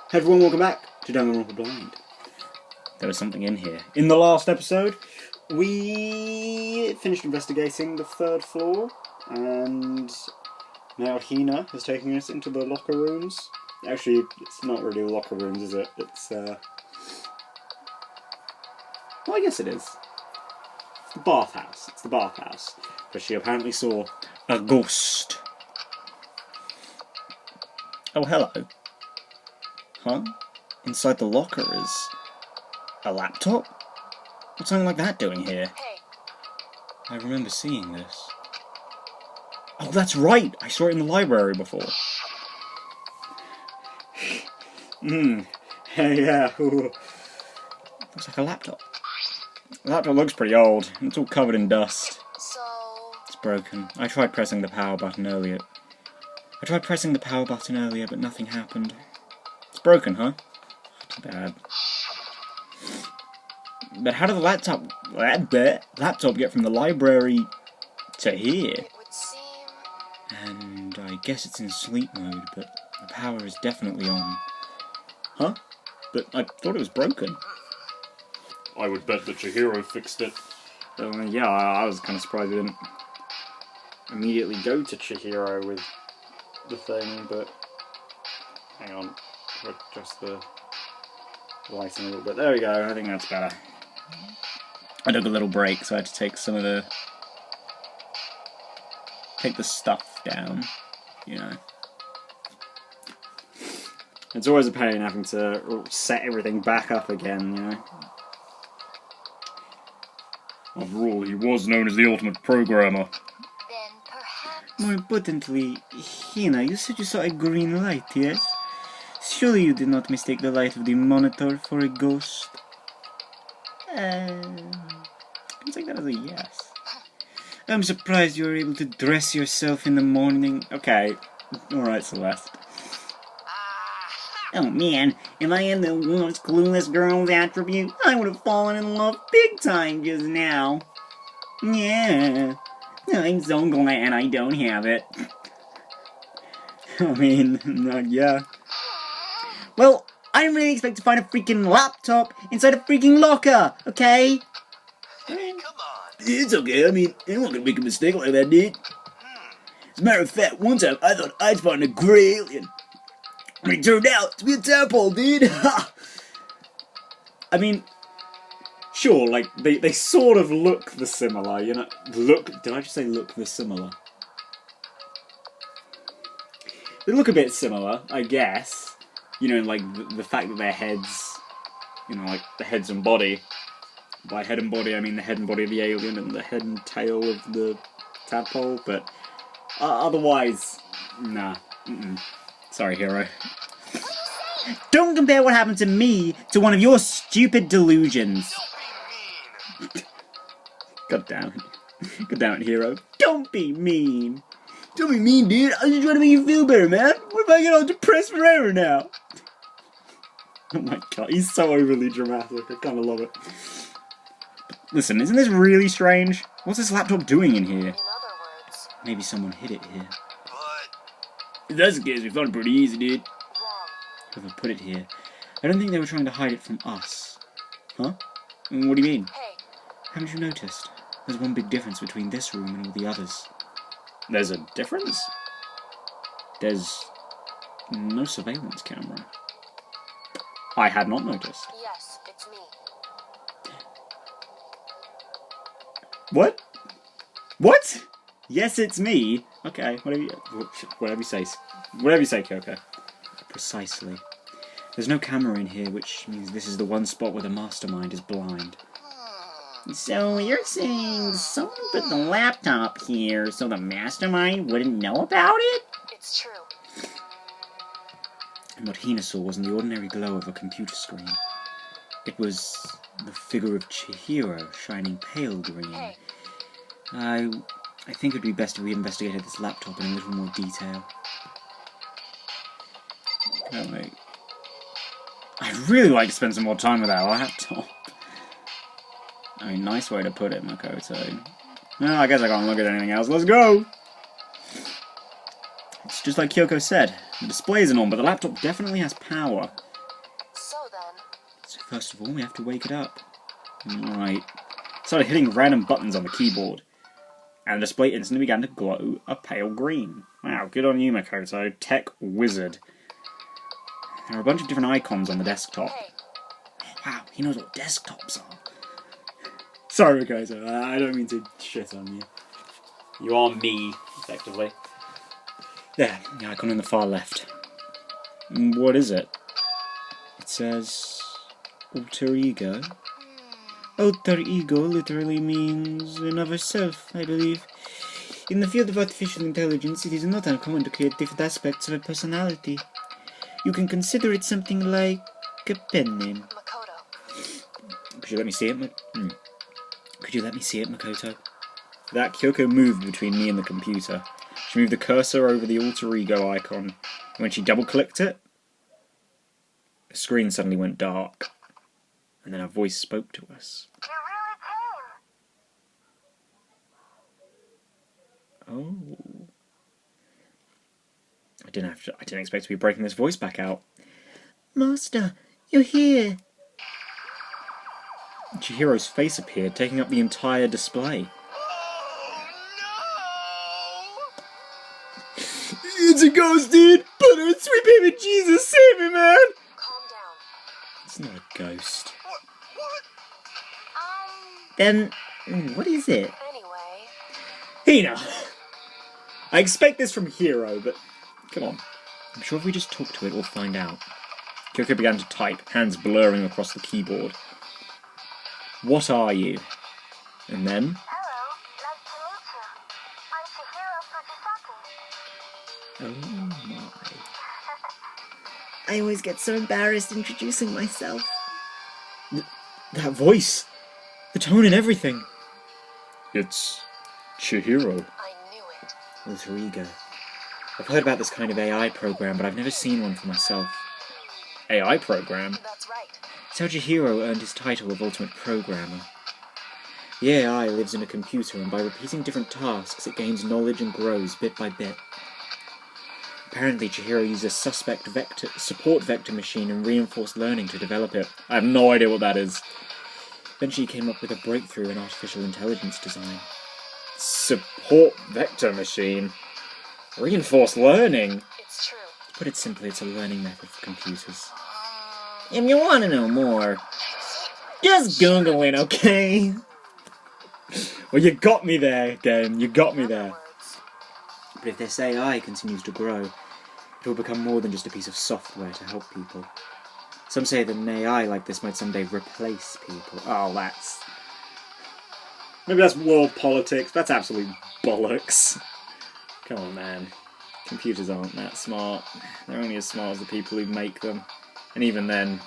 Hey everyone, welcome back to Danganronpa Blind. There was something in here. In the last episode, we finished investigating the third floor, and now Hina is taking us into the locker rooms. Actually, it's not really locker rooms, is it? It's, well, I guess it is. It's the bathhouse. It's the bathhouse. But she apparently saw a ghost. Oh, hello. Huh? Inside the locker is a laptop? What's something like that doing here? Hey. I remember seeing this. Oh, that's right! I saw it in the library before. Hey, yeah. Looks like a laptop. The laptop looks pretty old. It's all covered in dust. So... It's broken. I tried pressing the power button earlier. But nothing happened. It's broken, huh? Too bad. But how did the laptop get from the library to here? It would seem... And I guess it's in sleep mode, but the power is definitely on. Huh? But I thought it was broken. I would bet that Chihiro fixed it. Yeah, I was kind of surprised we didn't immediately go to Chihiro with the thing, but... Hang on. Adjust the lighting a little bit. There we go, I think that's better. I took a little break, so I had to take some of the... take the stuff down, you know. It's always a pain having to set everything back up again, you know. After all, he was known as the ultimate programmer. Then perhaps... More importantly, Hina, you said you saw a green light, yes? Surely you did not mistake the light of the monitor for a ghost? I'll take that as a yes. I'm surprised you were able to dress yourself in the morning. Okay, alright, Celeste. Oh man, if I had the once clueless girl's attribute, I would have fallen in love big time just now. Yeah, I'm so glad I don't have it. I mean, yeah. Well, I didn't really expect to find a freaking laptop inside a freaking locker, okay? Hey, come on. It's okay, I mean, anyone can make a mistake like that, dude. As a matter of fact, one time I thought I'd find a grey alien. And it turned out to be a tadpole, dude! I mean, sure, like, they sort of look the similar, you know? Did I just say look the similar? They look a bit similar, I guess. You know, like, the fact that their heads, you know, like, the heads and body. By head and body, I mean the head and body of the alien and the head and tail of the tadpole, but otherwise, nah. Sorry, hero. Don't compare what happened to me to one of your stupid delusions. God damn it. God damn it, hero. Don't be mean. Don't be mean, dude. I'm just trying to make you feel better, man. What if I get all depressed forever now? Oh my god, he's so overly dramatic. I kind of love it. Listen, isn't this really strange? What's this laptop doing in here? In other words... Maybe someone hid it here. But... If that's the case, we found it pretty easy, dude. Wrong. Whoever put it here. I don't think they were trying to hide it from us. Huh? What do you mean? Hey. Haven't you noticed? There's one big difference between this room and all the others. There's a difference? There's no surveillance camera. I had not noticed. Yes, it's me. What? What? Yes, it's me. Okay, whatever you say. Whatever you say, Kyoko. Precisely. There's no camera in here, which means this is the one spot where the mastermind is blind. So you're saying someone put the laptop here so the mastermind wouldn't know about it? It's true. And what Hina saw wasn't the ordinary glow of a computer screen. It was the figure of Chihiro, shining pale green. Hey. I think it would be best if we investigated this laptop in a little more detail. Oh, wait. I'd really like to spend some more time with that laptop. I mean, nice way to put it, Makoto. No, I guess I can't look at anything else. Let's go! It's just like Kyoko said. The display isn't on, but the laptop definitely has power. First of all, we have to wake it up. Alright. Started hitting random buttons on the keyboard, and the display instantly began to glow a pale green. Wow, good on you, Makoto. Tech wizard. There are a bunch of different icons on the desktop. Hey, Wow, he knows what desktops are. Sorry, Makoto, I don't mean to shit on you. You are me, effectively. There, the icon in the far left. What is it? It says... alter ego? Alter ego literally means another self, I believe. In the field of artificial intelligence, it is not uncommon to create different aspects of a personality. You can consider it something like a pen name. Makoto. Could you let me see it, Could you let me see it, Makoto? That Kyoko moved between me and the computer. She moved the cursor over the alter ego icon, and when she double-clicked it, the screen suddenly went dark, and then a voice spoke to us. You really came. Oh. I didn't expect to be breaking this voice back out. Master, you're here. Chihiro's face appeared, taking up the entire display. It's a ghost, dude! Butter and sweet baby Jesus, save me, man! Calm down. It's not a ghost. What? Then, what is it? Anyway. Hina! I expect this from Hiro, but come on. I'm sure if we just talk to it, we'll find out. Kyoko began to type, hands blurring across the keyboard. What are you? And then... Hello, nice to meet you. I'm Chihiro Fujisaki. Oh my. I always get so embarrassed introducing myself. That voice! The tone and everything! It's Chihiro. I knew it. Alter ego. I've heard about this kind of AI program, but I've never seen one for myself. AI program? That's right. It's how Chihiro earned his title of Ultimate Programmer. The AI lives in a computer, and by repeating different tasks, it gains knowledge and grows bit by bit. Apparently, Chihiro used a support vector machine and reinforced learning to develop it. I have no idea what that is. Eventually, he came up with a breakthrough in artificial intelligence design. Support vector machine? Reinforced learning? It's true. To put it simply, it's a learning method for computers. If you want to know more, just Google it, okay? Well, you got me there, game. You got me there. Words. But if this AI continues to grow, it will become more than just a piece of software to help people. Some say that an AI like this might someday replace people. Oh, that's... Maybe that's world politics. That's absolute bollocks. Come on, man. Computers aren't that smart. They're only as smart as the people who make them. And even then,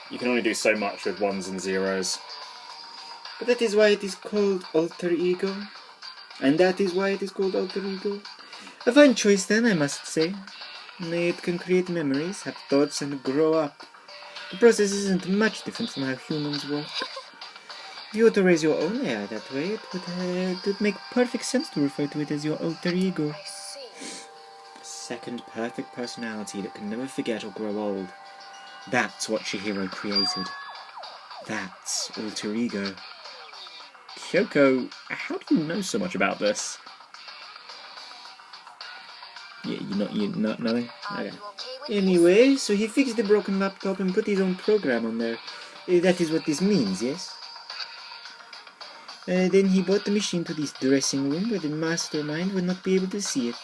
you can only do so much with ones and zeros. But that is why it is called alter ego. And that is why it is called alter ego. A fine choice then, I must say. It can create memories, have thoughts, and grow up. The process isn't much different from how humans work. If you were to raise your own AI that way, it would make perfect sense to refer to it as your alter ego. I see. A second perfect personality that can never forget or grow old. That's what Chihiro created. That's alter ego. Kyoko, how do you know so much about this? Yeah, you're not knowing? Are Okay. you okay with this? Anyway, so he fixed the broken laptop and put his own program on there. That is what this means, yes? Then he brought the machine to this dressing room where the mastermind would not be able to see it.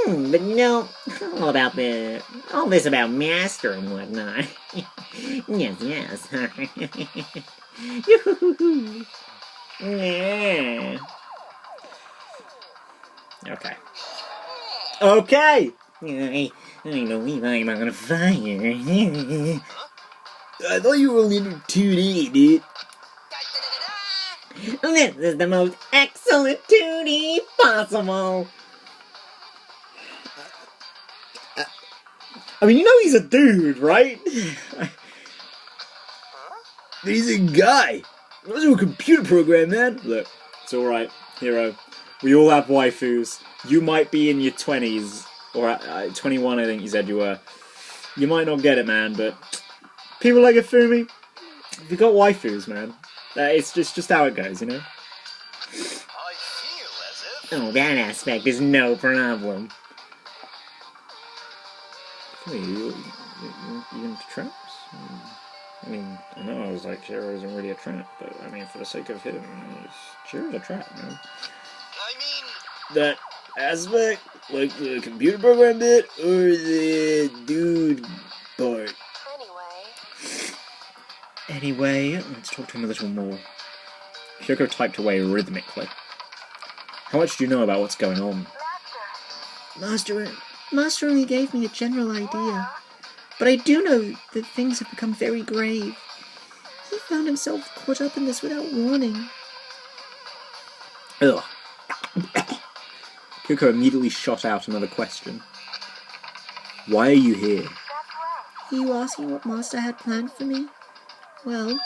But no, all about all this about master and whatnot. Yes. Yeah. Okay. I believe I'm on fire. I thought you were only in 2D, dude. This is the most excellent 2D possible. I mean, you know he's a dude, right? He's a guy. What's a computer program, man? Look, it's alright, Hiro. We all have waifus. You might be in your 20s, or 21 I think you said you were. You might not get it, man, but people like Ifumi, we got waifus, man. It's just how it goes, you know? I feel as if Oh, that aspect is no problem. Hey, you into traps? I mean, I know I was like, Shiro isn't really a trap, but I mean, for the sake of him, Shiro's a trap, man. I mean, That aspect, like the computer program bit, or the dude part? anyway. Anyway, let's talk to him a little more. Kyoko typed away rhythmically. How much do you know about what's going on? Master only gave me a general idea. But I do know that things have become very grave. He found himself caught up in this without warning. Ugh. Kyoko immediately shot out another question. Why are you here? Are you asking what Master had planned for me? Well,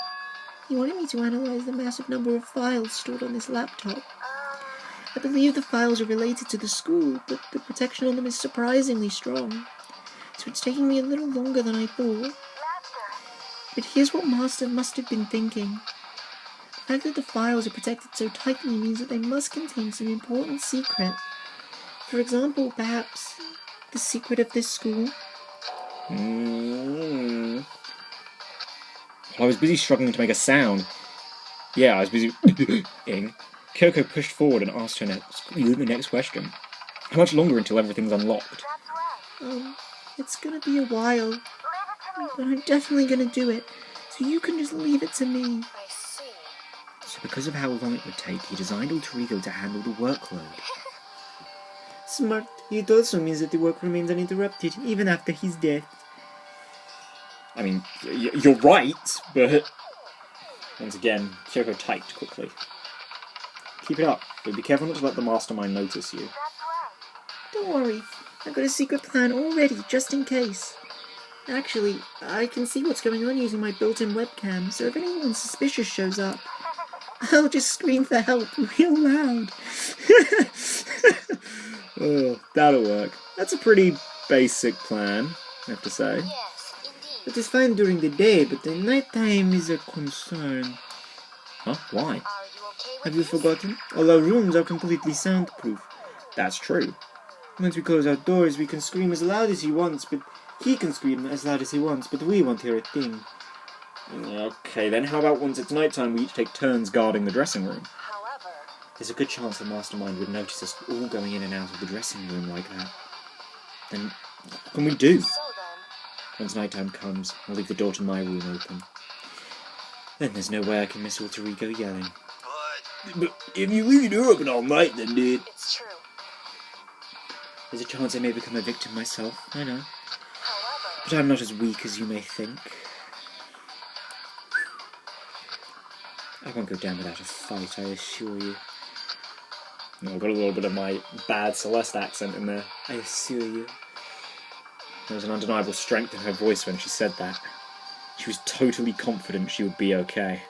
he wanted me to analyze the massive number of files stored on this laptop. I believe the files are related to the school, but the protection on them is surprisingly strong. So it's taking me a little longer than I thought. But here's what Master must have been thinking. The fact that the files are protected so tightly means that they must contain some important secret. For example, perhaps the secret of this school. Well, I was busy struggling to make a sound. Yeah, I was busy ing. Kyoko pushed forward and asked her the next question. How much longer until everything's unlocked? It's gonna be a while. But I'm definitely gonna do it. So you can just leave it to me. I see. So because of how long it would take, he designed Alter Ego to handle the workload. Smart. It also means that the work remains uninterrupted, even after his death. I mean, you're right, but... Once again, Kyoko typed quickly. Keep it up, but be careful not to let the mastermind notice you. Don't worry. I've got a secret plan already, just in case. Actually, I can see what's going on using my built-in webcam, so if anyone suspicious shows up, I'll just scream for help real loud. Oh, that'll work. That's a pretty basic plan, I have to say. Yes, indeed. It is fine during the day, but the nighttime is a concern. Huh? Why? Are you okay with Have you this? forgotten? All our rooms are completely soundproof. That's true. Once we close our doors, we can scream as loud as he wants, but he can scream as loud as he wants, but we won't hear a thing. Okay, then how about once it's nighttime, we each take turns guarding the dressing room? However, There's a good chance the mastermind would notice us all going in and out of the dressing room like that. Then what can we do? so then, Once nighttime comes, I'll leave the door to my room open. Then there's no way I can miss Alter Ego yelling. But if you leave your door open all night, then dude... it's true. There's a chance I may become a victim myself, I know. However, But I'm not as weak as you may think. I won't go down without a fight, I assure you. I've got a little bit of my bad Celeste accent in there. I assure you. There was an undeniable strength in her voice when she said that. She was totally confident she would be okay.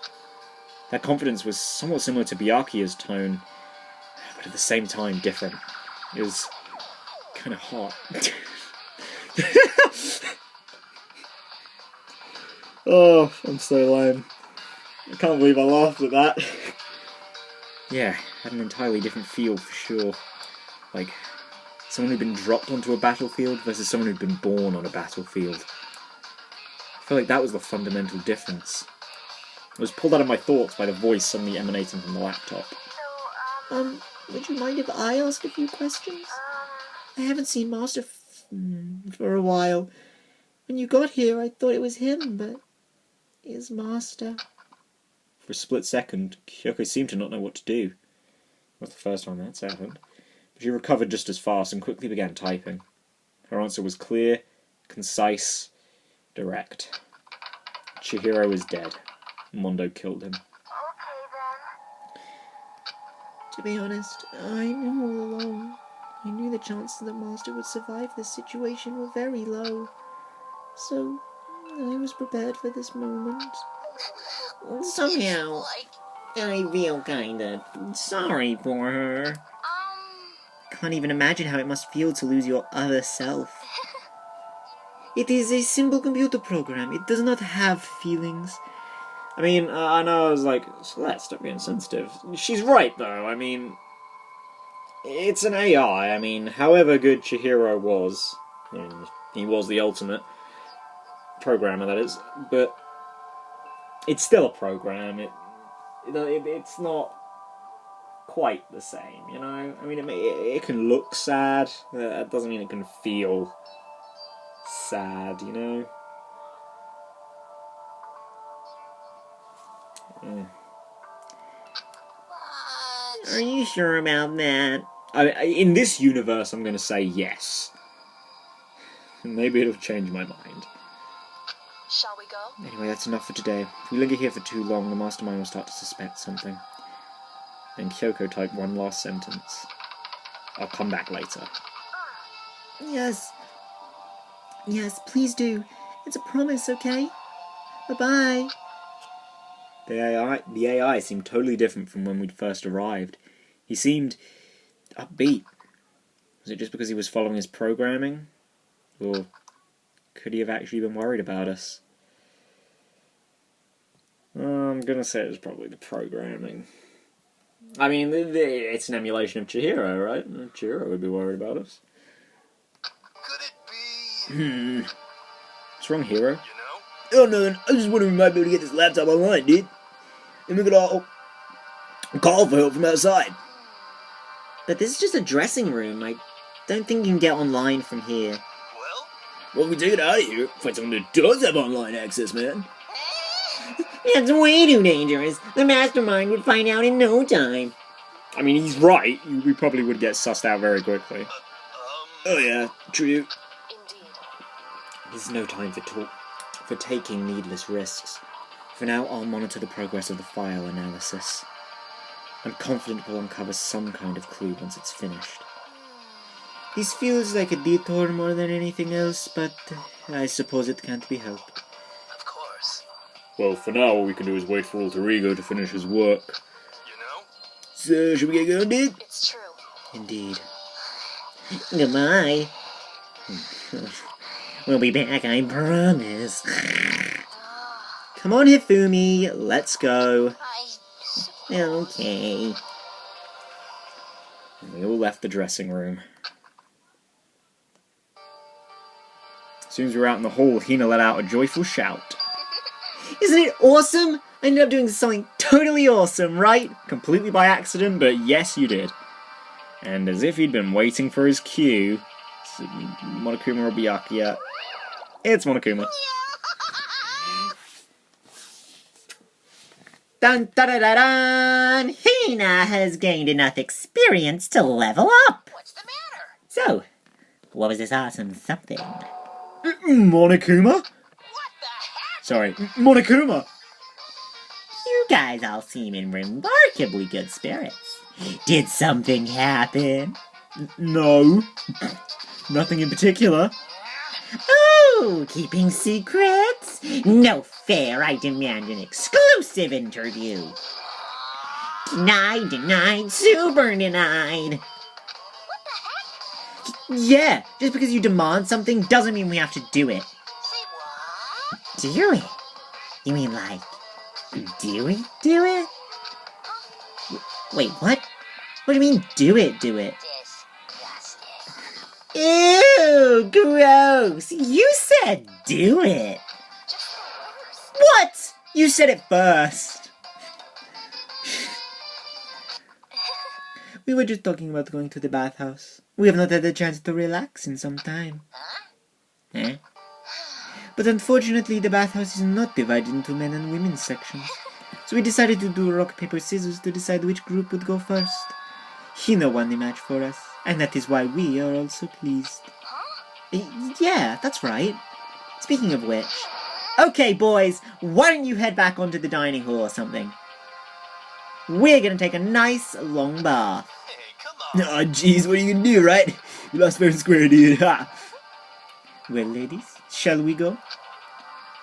That confidence was somewhat similar to Byakuya's tone, but at the same time different. It was kind of hot. Oh, I'm so lame. I can't believe I laughed at that. Yeah, had an entirely different feel for sure. Like, someone who'd been dropped onto a battlefield versus someone who'd been born on a battlefield. I feel like that was the fundamental difference. I was pulled out of my thoughts by the voice suddenly emanating from the laptop. Would you mind if I asked a few questions? I haven't seen Master for a while. When you got here, I thought it was him, but... is Master... For a split second, Kyoko seemed to not know what to do. It was the first time that's happened. But she recovered just as fast and quickly began typing. Her answer was clear, concise, direct. Chihiro is dead. Mondo killed him. To be honest, I knew all along. I knew the chances that Master would survive this situation were very low. So, I was prepared for this moment. Somehow, like, I feel kinda sorry for her. Can't even imagine how it must feel to lose your other self. It is a simple computer program. It does not have feelings. I mean, I know I was like, Celeste, don't be insensitive. She's right, though. I mean, it's an AI. I mean, however good Chihiro was, and he was the ultimate programmer, that is, but it's still a program. It's not quite the same, you know? I mean, it can look sad. That doesn't mean it can feel sad, you know? Are you sure about that? In this universe, I'm going to say yes. Maybe it'll change my mind. Shall we go? Anyway, that's enough for today. If we linger here for too long, the mastermind will start to suspect something. Then Kyoko typed one last sentence. I'll come back later. Yes. Yes, please do. It's a promise, okay? Bye-bye. The AI seemed totally different from when we'd first arrived. He seemed upbeat. Was it just because he was following his programming? Or could he have actually been worried about us? I'm gonna say it was probably the programming. I mean, it's an emulation of Chihiro, right? Chihiro would be worried about us. Could it be? What's wrong, Hero? You know? Oh, nothing. I was just wondering if we might be able to get this laptop online, dude. And we could all call for help from outside. But this is just a dressing room. I don't think you can get online from here. Well, Well, we take it out of here. Find someone that does have online access, man. It's way too dangerous. The mastermind would find out in no time. I mean, he's right. We probably would get sussed out very quickly. Oh, yeah, true. Indeed. There's no time for taking needless risks. For now, I'll monitor the progress of the file analysis. I'm confident we'll uncover some kind of clue once it's finished. This feels like a detour more than anything else, but I suppose it can't be helped. of course. Well, for now, all we can do is wait for Alter Ego to finish his work. You know? So, should we get going, dude? It's true. Indeed. Goodbye. We'll be back, I promise. Come on, Hifumi, let's go. I Okay. And they all left the dressing room. As soon as we were out in the hall, Hina let out a joyful shout. Isn't it awesome? I ended up doing something totally awesome, right? Completely by accident, but yes, you did. And as if he'd been waiting for his cue, Monokuma or Byakuya. It's Monokuma. Dun dun dun dun dun! Hina has gained enough experience to level up. What's the matter? So, what was this awesome something? Monokuma? What the heck? Sorry, Monokuma! You guys all seem in remarkably good spirits. Did something happen? No. Nothing in particular. Oh, keeping secrets? No fair, I demand an exclusive interview. Denied, denied, super denied. Yeah, just because you demand something doesn't mean we have to do it. Say what? Do it? You mean like, do it? Do it? Wait, what? What do you mean, do it, do it? Disgusting. Ew, gross! You said do it! Just the worst. What? You said it first! We were just talking about going to the bathhouse. We have not had a chance to relax in some time. Eh? But unfortunately, the bathhouse is not divided into men and women's sections. So we decided to do rock, paper, scissors to decide which group would go first. Hina won the match for us, and that is why we are all so pleased. Yeah, that's right. Speaking of which... Okay, boys, why don't you head back onto the dining hall or something? We're gonna take a nice, long bath. Hey, come on. Aw, jeez, what are you gonna do, right? You lost fair and square, dude. Ha! Well, ladies, shall we go?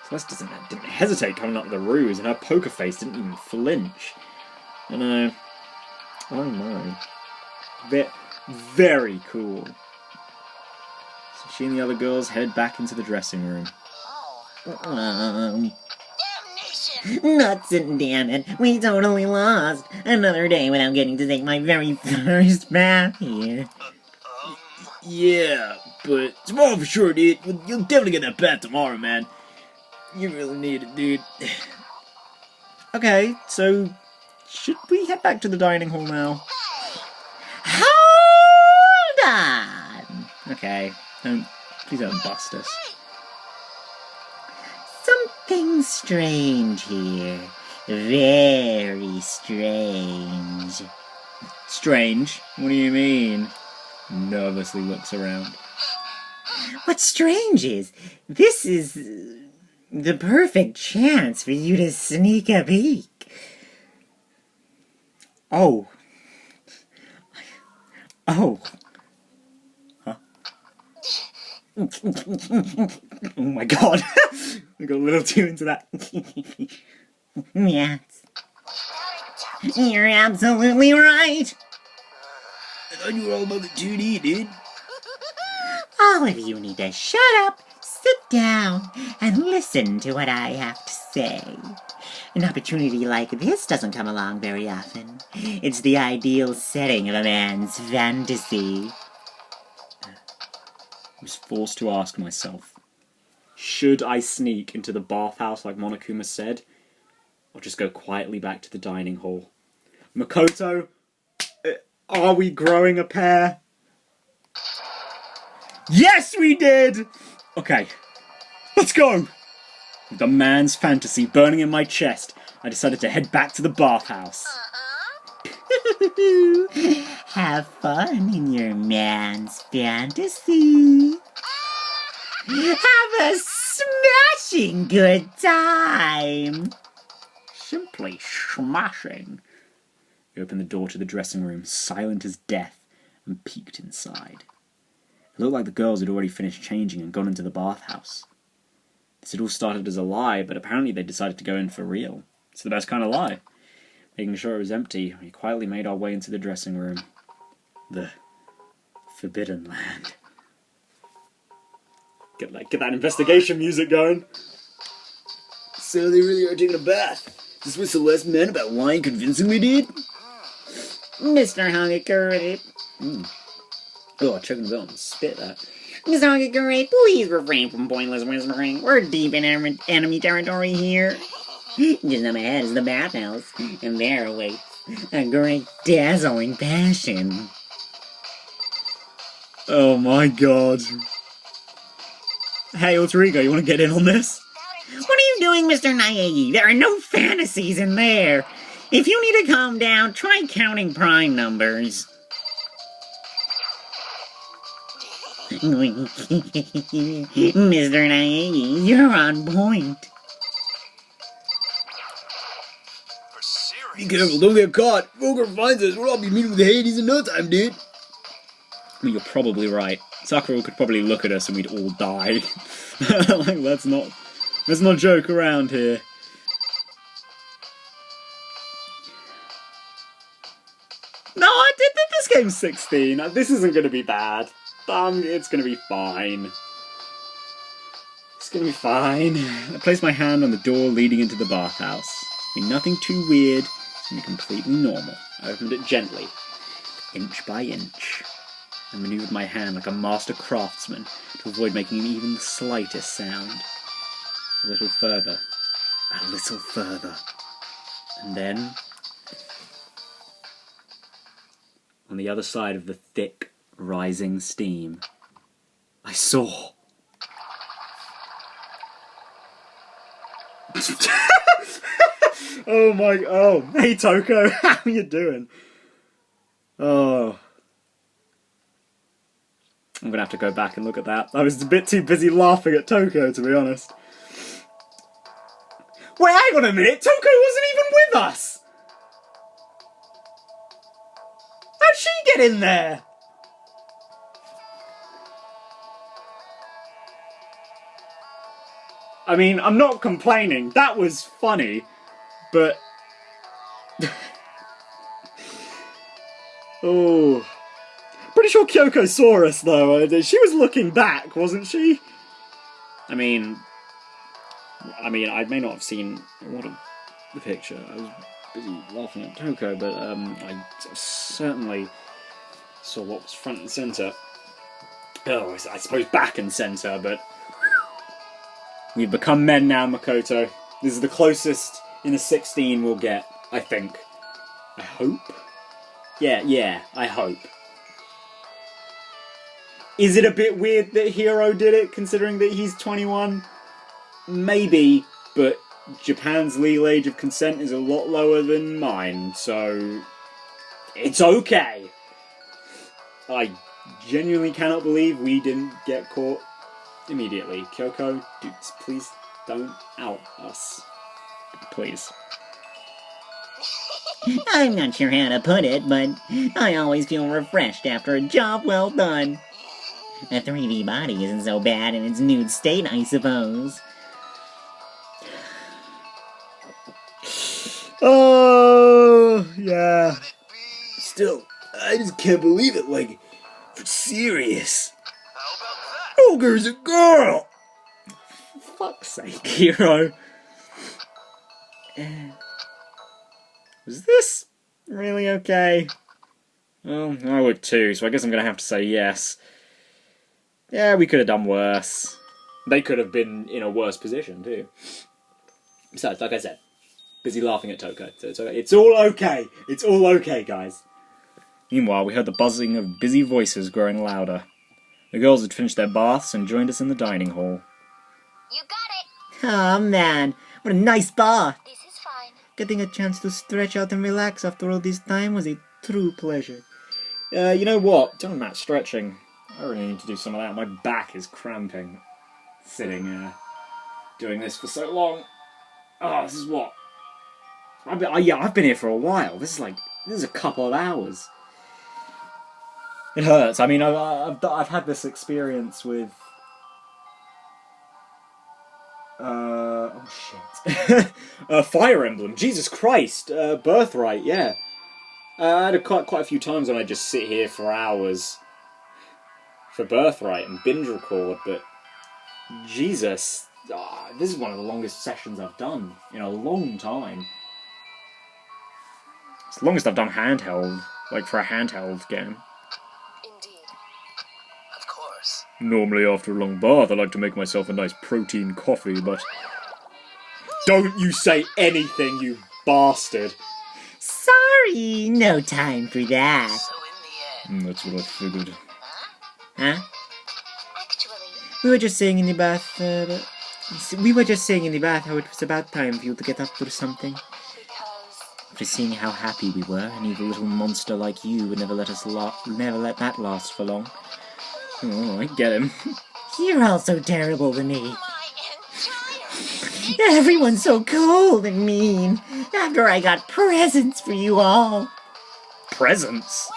Celeste didn't hesitate coming up with the ruse, and her poker face didn't even flinch. I know. I know. Very cool. She and the other girls head back into the dressing room. Oh, damnation! Nuts and damn it, we totally lost. Another day without getting to take my very first bath here. Yeah, but tomorrow for sure, dude. You'll definitely get that bath tomorrow, man. You really need it, dude. Okay, so should we head back to the dining hall now? Hold on! Okay, please don't bust us. Something strange here. Very strange. Strange? What do you mean? Nervously looks around. What's strange is, this is the perfect chance for you to sneak a peek. Oh. Oh. Huh? Oh my god. We got a little too into that. Yes. You're absolutely right. I thought you were all about the 2D, dude. All of you need to shut up, sit down, and listen to what I have to say. An opportunity like this doesn't come along very often. It's the ideal setting of a man's fantasy. I was forced to ask myself, should I sneak into the bathhouse like Monokuma said, or just go quietly back to the dining hall? Makoto, are we growing a pair? Yes, we did! Okay, let's go! With the man's fantasy burning in my chest, I decided to head back to the bathhouse. Have fun in your man's fantasy. Have a smashing good time. Simply smashing. We opened the door to the dressing room, silent as death, and peeked inside. It looked like the girls had already finished changing and gone into the bathhouse. This had all started as a lie, but apparently they decided to go in for real. It's the best kind of lie. Making sure it was empty, we quietly made our way into the dressing room. The Forbidden Land. Get that investigation music going. So they really are taking a bath. Is this what Celeste meant about lying convincingly, dude? Mr. Hagakure, Oh, choking the bell and spit that. Mr. Hagakure, please refrain from pointless whispering. We're deep in enemy territory here. Just up ahead is the bathhouse, and there awaits a great dazzling passion. Oh my god. Hey, Alter Ego, you want to get in on this? What are you doing, Mr. Naegi? There are no fantasies in there. If you need to calm down, try counting prime numbers. Mr. Naegi, you're on point. For serious. Be careful, don't get caught. If Ogre finds us, we'll all be meeting with Hades in no time, dude. I mean, you're probably right. Sakura could probably look at us and we'd all die. Like, let's not joke around here. No, this game's 16. This isn't going to be bad. It's going to be fine. It's going to be fine. I placed my hand on the door leading into the bathhouse. I mean, nothing too weird. It's going to be completely normal. I opened it gently, inch by inch. I maneuvered my hand like a master craftsman to avoid making even the slightest sound. A little further. A little further. And then, on the other side of the thick, rising steam, I saw... Oh, hey Toko, how are you doing? Oh. I'm gonna have to go back and look at that. I was a bit too busy laughing at Toko, to be honest. Wait, hang on a minute, Toko wasn't even with us! How'd she get in there? I mean, I'm not complaining, that was funny, but... oh... pretty sure Kyoko saw us, though. She was looking back, wasn't she? I mean, I may not have seen a lot of the picture. I was busy laughing at Toko, but I certainly saw what was front and centre. Oh, I suppose back and centre, but we've become men now, Makoto. This is the closest in a 16 we'll get, I think. I hope? Yeah, I hope. Is it a bit weird that Hiro did it, considering that he's 21? Maybe, but Japan's legal age of consent is a lot lower than mine, so it's okay. I genuinely cannot believe we didn't get caught immediately. Kyoko, dudes, please don't out us. Please. I'm not sure how to put it, but I always feel refreshed after a job well done. A 3D body isn't so bad in its nude state, I suppose. Oh, yeah. Still, I just can't believe it, like, for serious. How about that? Ogre's a girl! For fuck's sake, Hiro. Was this really okay? Well, I would too, so I guess I'm gonna have to say yes. Yeah, we could have done worse. They could have been in a worse position too. Besides, like I said, busy laughing at Toko. So it's all okay. It's all okay, guys. Meanwhile, we heard the buzzing of busy voices growing louder. The girls had finished their baths and joined us in the dining hall. You got it. Oh man, what a nice bath. This is fine. Getting a chance to stretch out and relax after all this time was a true pleasure. You know what? Talking about stretching, I really need to do some of that. My back is cramping. Sitting, doing this for so long. Oh, this is what? I've been here for a while. This is a couple of hours. It hurts. I mean, I've had this experience with... oh shit. Fire Emblem. Jesus Christ. Birthright, yeah. I had quite a few times when I just sit here for hours for Birthright and binge record, but Jesus, this is one of the longest sessions I've done in a long time. It's the longest I've done handheld, like for a handheld game. Indeed. Of course. Normally after a long bath I like to make myself a nice protein coffee, but... Don't you say anything, you bastard! Sorry, no time for that. So in the end, That's what I figured. Huh? Actually, We were just saying in the bath, how it was about time for you to get up or something. because After seeing how happy we were, an evil little monster like you would never let that last for long. Oh, I get him. You're all so terrible to me. my entire Everyone's so cold and mean. After I got presents for you all. Presents?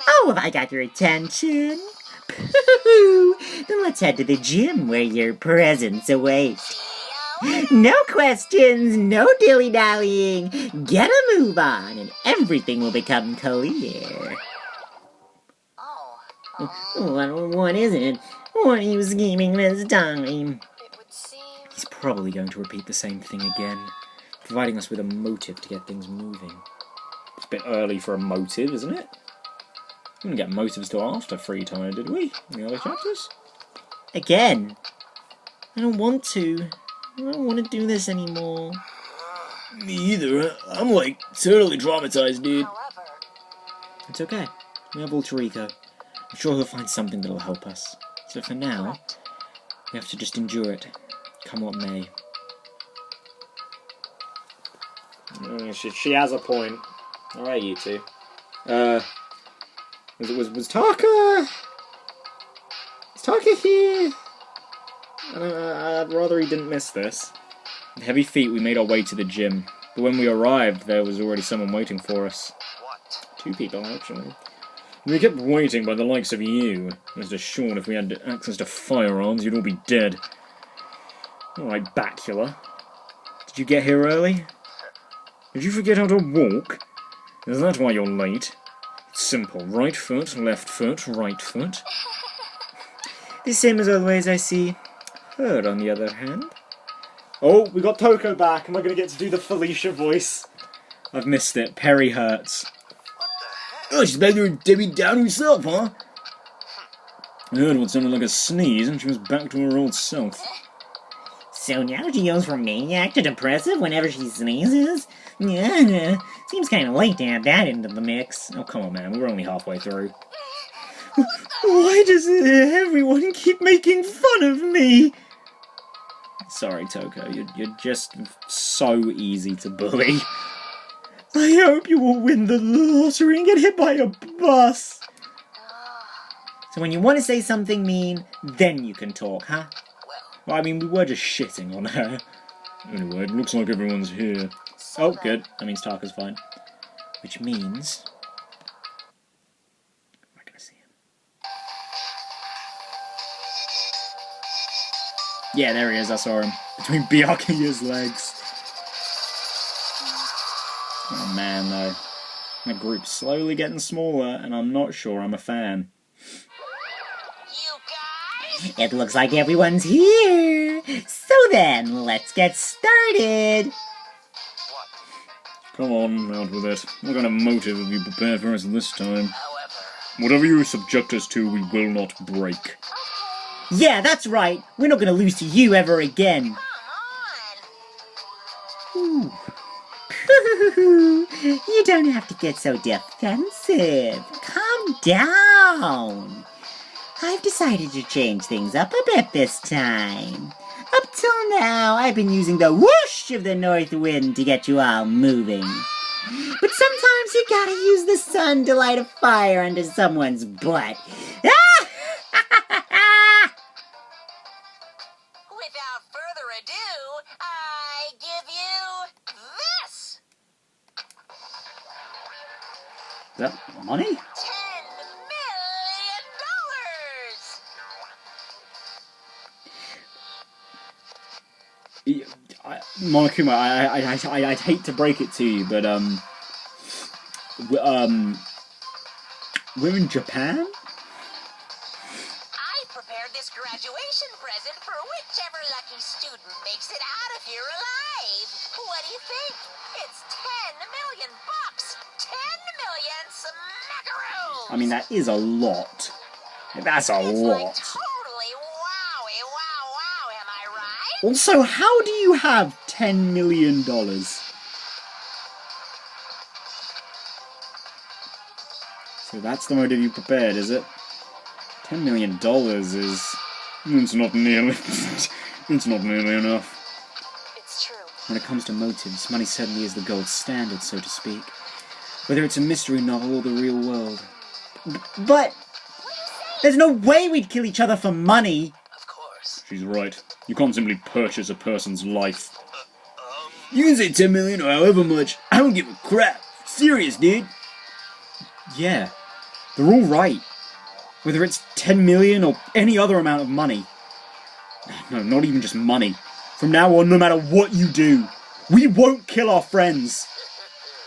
Oh, have I got your attention? Pooh! Then let's head to the gym where your presents await. No questions, no dilly-dallying. Get a move on and everything will become clear. What is it? What are you scheming this time? it would seem He's probably going to repeat the same thing again, providing us with a motive to get things moving. It's a bit early for a motive, isn't it? We didn't get motives till after free time, did we? In the other chapters? Again? I don't want to. I don't want to do this anymore. Me either. I'm like totally traumatized, dude. however, It's okay. We have Alter Ego. I'm sure he'll find something that'll help us. So for now, we have to just endure it, come what may. She has a point. Alright, you two. Was Taka... Is Taka here? I'd rather he didn't miss this. With heavy feet, we made our way to the gym. But when we arrived, there was already someone waiting for us. what? 2 people, actually. We kept waiting by the likes of you. Mr. Sean, if we had access to firearms, you'd all be dead. Alright, Bacula. Did you get here early? Did you forget how to walk? Is that why you're late? It's Simple. Right foot, left foot, right foot. The same as always, I see. Her, on the other hand. Oh, we got Toko back. Am I going to get to do the Felicia voice? I've missed it. Perry hurts. Oh, she's back to Debbie Down herself, huh? I heard what sounded like a sneeze, and she was back to her old self. So now she goes from maniac to depressive whenever she sneezes? Yeah, seems kind of late to add that into the mix. Oh, come on, man. We're only halfway through. Why does everyone keep making fun of me? Sorry, Toko. You're just so easy to bully. I hope you will win the lottery and get hit by a bus. So when you want to say something mean, then you can talk, huh? Well, I mean, we were just shitting on her. Anyway, it looks like everyone's here. Oh, good. That means Taka's fine. Which means... I'm not gonna see him. Yeah, there he is. I saw him. Between Byakuya's legs. Oh, man, though. The group's slowly getting smaller, and I'm not sure I'm a fan. It looks like everyone's here. So then, let's get started. Come on, out with it. What kind of motive have you prepared for us this time? However, Whatever you subject us to, we will not break. Yeah, that's right. We're not gonna lose to you ever again. come on. You don't have to get so defensive. Calm down. I've decided to change things up a bit this time. Up till now, I've been using the whoosh of the north wind to get you all moving. But sometimes you gotta use the sun to light a fire under someone's butt. Without further ado, I give you this. Is that money? $10 million. Monokuma, I'd hate to break it to you, but we're in Japan. I prepared this graduation present for whichever lucky student makes it out of here alive. What do you think? It's $10 million. 10 million smackaroos. I mean, that is a lot. That's a It's like lot. totally wowie, wow, am I right? Also, how do you have $10 million? So that's the motive you prepared, is it? $10 million is... It's not nearly... it's not nearly enough. It's true. When it comes to motives, money certainly is the gold standard, so to speak. Whether it's a mystery novel or the real world. But... there's no way we'd kill each other for money! of course. She's right. You can't simply purchase a person's life. You can say 10 million or however much. I don't give a crap. Serious, dude. Yeah, they're all right. Whether it's 10 million or any other amount of money. No, not even just money. From now on, no matter what you do, we won't kill our friends.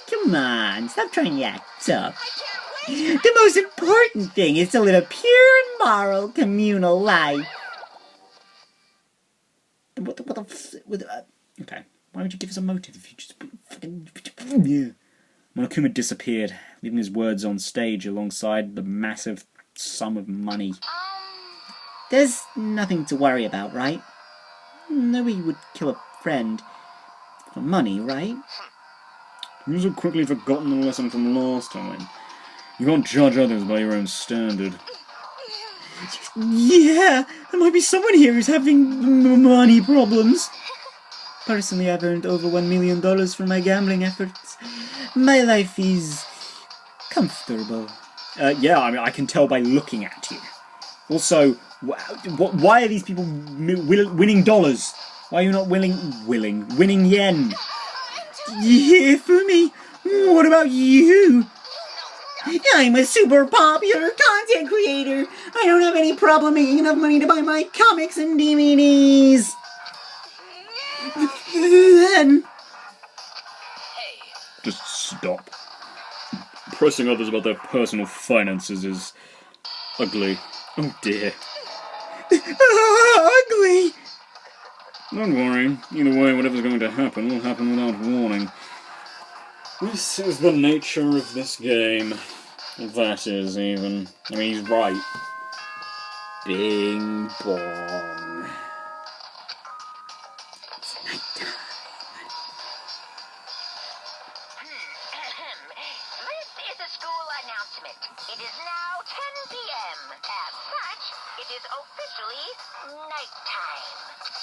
Come on, stop trying to act tough. I can't wait. The most important thing is to live a pure and moral communal life. Okay, why would you give us a motive if you just fucking... Yeah. Monokuma disappeared, leaving his words on stage alongside the massive sum of money. There's nothing to worry about, right? Nobody would kill a friend for money, right? You've so quickly forgotten the lesson from last time. You can't judge others by your own standard. Yeah, there might be someone here who's having money problems. Personally, I've earned over $1 million from my gambling efforts. My life is comfortable. Yeah, I mean, I can tell by looking at you. Also, why are these people winning dollars? Why are you not winning yen? Yeah, for me. What about you? I'm a super popular content creator. I don't have any problem making enough money to buy my comics and DVDs. Then... Just stop. pressing others about their personal finances is ugly. Oh dear. Ugly! Don't worry. Either way, whatever's going to happen will happen without warning. This is the nature of this game. That is, even. I mean, he's right. Bing bong. This is a school announcement. It is now 10 p.m. As such, it is officially nighttime.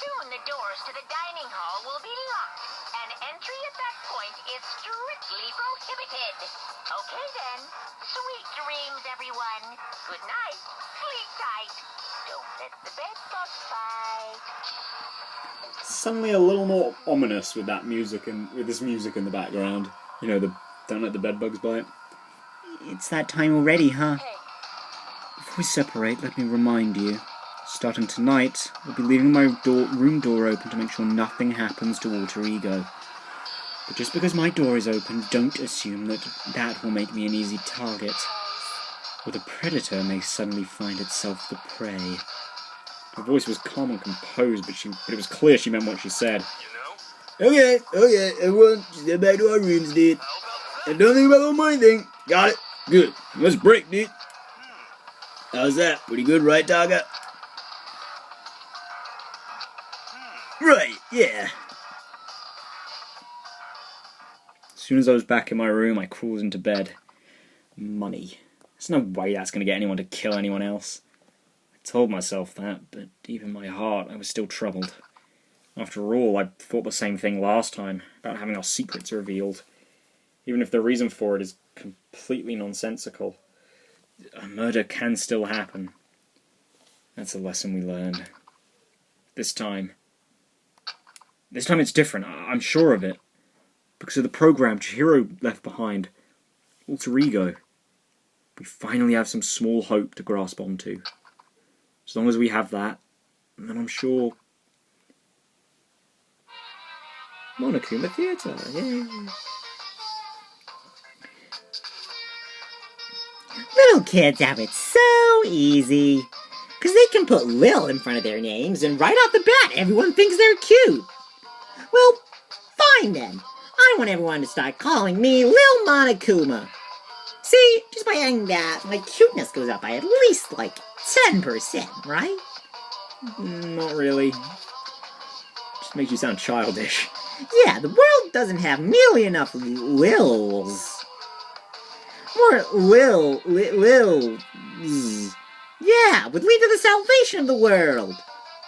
Soon the doors to the dining hall will be locked, and entry at that point is strictly prohibited. Okay then. Sweet dreams, everyone. Good night. Sleep tight. Don't let the bed bugs bite. Suddenly a little more ominous with that music and with this music in the background. You know, the don't let the bedbugs bite. It's that time already, huh? Before we separate, let me remind you. Starting tonight, I'll be leaving my room door open to make sure nothing happens to Alter Ego. But just because my door is open, don't assume that that will make me an easy target. Or the predator may suddenly find itself the prey. Her voice was calm and composed, but it was clear she meant what she said. Okay, everyone, just get back to our rooms, dude. And don't think about the money thing. Got it? Good. Let's break, dude. How's that? Pretty good, right, Taga? Right, yeah. As soon as I was back in my room, I crawled into bed. Money. There's no way that's going to get anyone to kill anyone else. I told myself that, but deep in my heart, I was still troubled. After all, I thought the same thing last time, about having our secrets revealed. Even if the reason for it is completely nonsensical. A murder can still happen. That's a lesson we learned. This time it's different, I'm sure of it. Because of the program Chihiro left behind. Alter Ego. We finally have some small hope to grasp onto. As long as we have that, then I'm sure... Monokuma Theatre, yay! Little kids have it so easy. Because they can put Lil in front of their names, and right off the bat, everyone thinks they're cute. Well, fine then. I want everyone to start calling me Lil Monokuma. See, just by adding that, my cuteness goes up by at least, like, 10%, right? Not really. Just makes you sound childish. Yeah, the world doesn't have nearly enough Lils. More Lils. Yeah, would lead to the salvation of the world.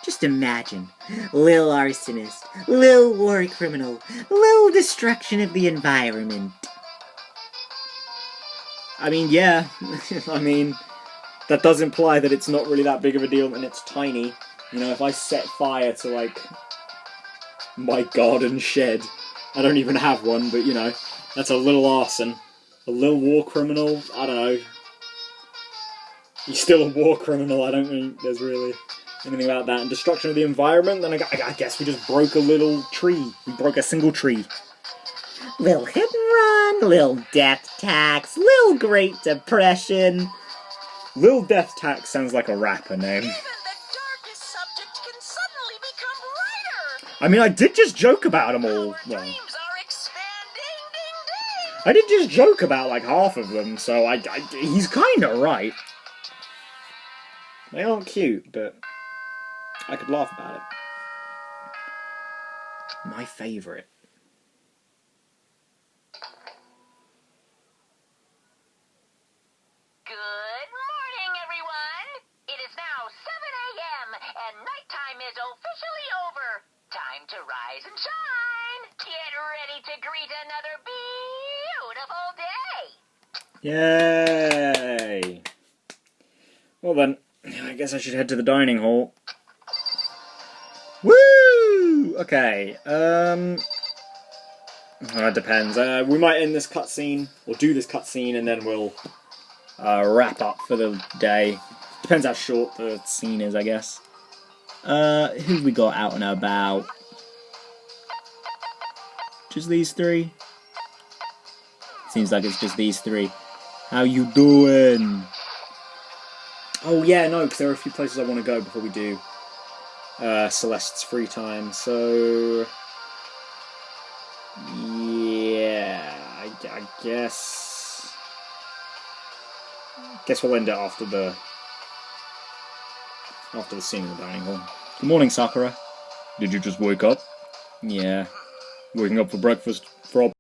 Just imagine. Lil arsonist, Lil war criminal, Lil destruction of the environment. I mean, yeah. I mean, that does imply that it's not really that big of a deal and it's tiny. You know, if I set fire to, like, my garden shed, I don't even have one, but, you know, that's a little arson. A little war criminal, I don't know. He's still a war criminal, I don't think there's really anything about that. And destruction of the environment, then I guess we just broke a little tree. We broke a single tree. Lil hit and run, Lil death tax, Lil Great Depression. Lil Death Tax sounds like a rapper name. Even the darkest subject can suddenly become brighter. I mean, I did just joke about them all. Our Well, dreams are expanding, ding ding. I did just joke about like half of them, so he's kind of right. They aren't cute, but I could laugh about it. My favourite. Good morning, everyone. It is now 7 a.m. and nighttime is officially over. Time to rise and shine. Get ready to greet another beautiful day. Yay! Well then, I guess I should head to the dining hall. Woo! Okay, it depends. We might end this cutscene, or do this cutscene, and then we'll wrap up for the day. Depends how short the scene is, I guess. Who we got out and about? Just these three? Seems like it's just these three. How you doing? Oh yeah, no, because there are a few places I want to go before we do Celeste's free time. So yeah, I guess we'll end it after the scene in the dining hall. Good morning, Sakura. Did you just wake up? Yeah. Waking up for breakfast for our